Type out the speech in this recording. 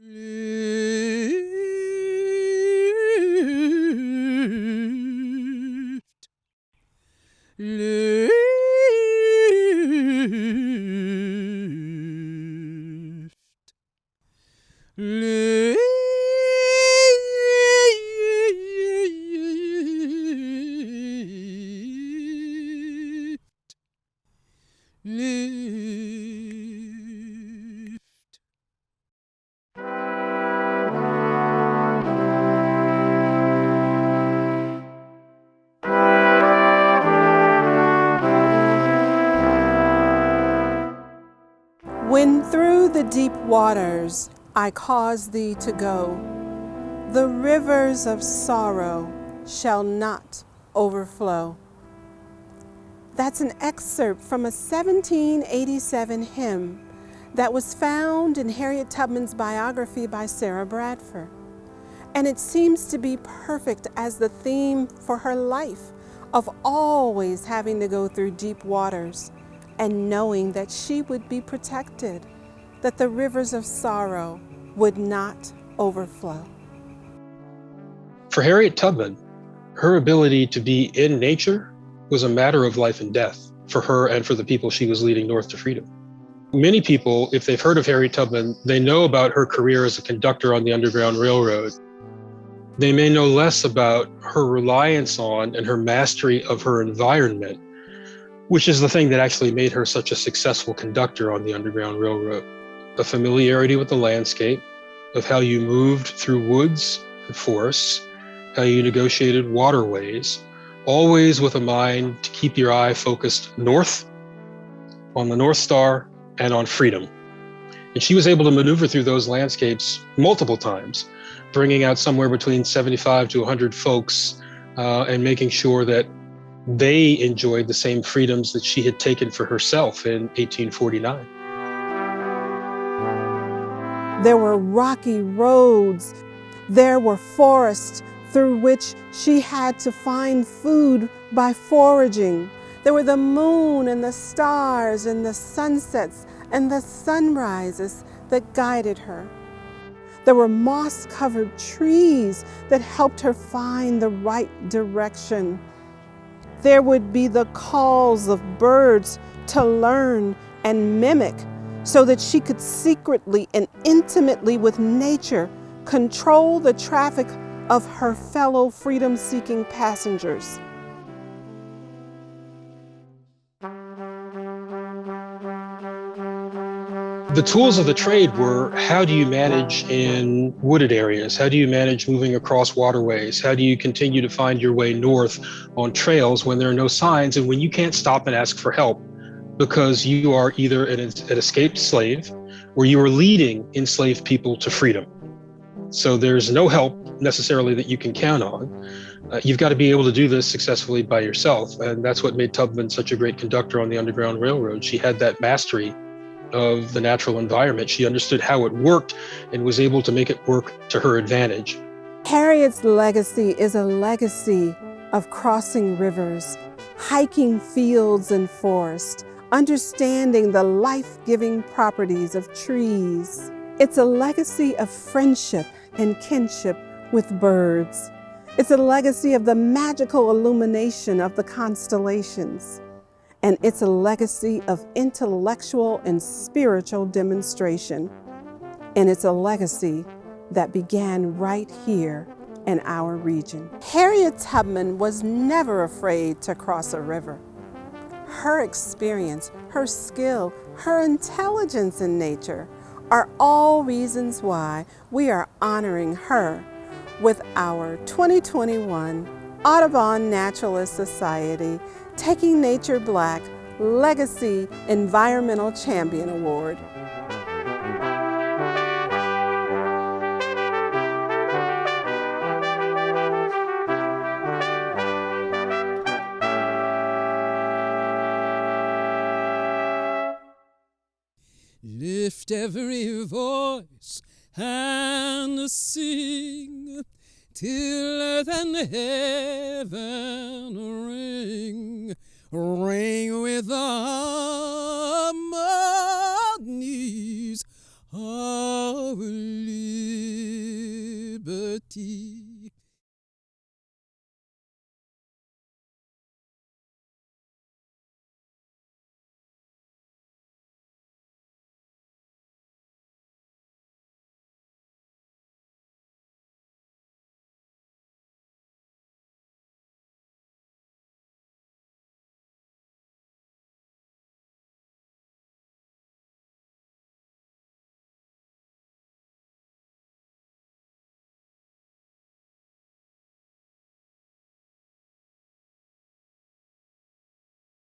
Lift, lift, lift, lift. When through the deep waters I cause thee to go, the rivers of sorrow shall not overflow. That's an excerpt from a 1787 hymn that was found in Harriet Tubman's biography by Sarah Bradford. And it seems to be perfect as the theme for her life of always having to go through deep waters and knowing that she would be protected, that the rivers of sorrow would not overflow. For Harriet Tubman, her ability to be in nature was a matter of life and death for her and for the people she was leading north to freedom. Many people, if they've heard of Harriet Tubman, they know about her career as a conductor on the Underground Railroad. They may know less about her reliance on and her mastery of her environment, which is the thing that actually made her such a successful conductor on the Underground Railroad. A familiarity with the landscape, of how you moved through woods and forests, how you negotiated waterways, always with a mind to keep your eye focused north, on the North Star, and on freedom. And she was able to maneuver through those landscapes multiple times, bringing out somewhere between 75 to 100 folks and making sure that they enjoyed the same freedoms that she had taken for herself in 1849. There were rocky roads. There were forests through which she had to find food by foraging. There were the moon and the stars and the sunsets and the sunrises that guided her. There were moss-covered trees that helped her find the right direction. There would be the calls of birds to learn and mimic so that she could secretly and intimately with nature control the traffic of her fellow freedom-seeking passengers. The tools of the trade were, how do you manage in wooded areas? How do you manage moving across waterways? How do you continue to find your way north on trails when there are no signs and when you can't stop and ask for help because you are either an escaped slave or you are leading enslaved people to freedom? So there's no help necessarily that you can count on. You've got to be able to do this successfully by yourself. And that's what made Tubman such a great conductor on the Underground Railroad. She had that mastery of the natural environment. She understood how it worked and was able to make it work to her advantage. Harriet's legacy is a legacy of crossing rivers, hiking fields and forests, understanding the life-giving properties of trees. It's a legacy of friendship and kinship with birds. It's a legacy of the magical illumination of the constellations. And it's a legacy of intellectual and spiritual demonstration. And it's a legacy that began right here in our region. Harriet Tubman was never afraid to cross a river. Her experience, her skill, her intelligence in nature are all reasons why we are honoring her with our 2021 Audubon Naturalist Society Taking Nature Black Legacy Environmental Champion Award. Lift every voice and sing till earth and heaven ring, ring with the harmonies our liberty.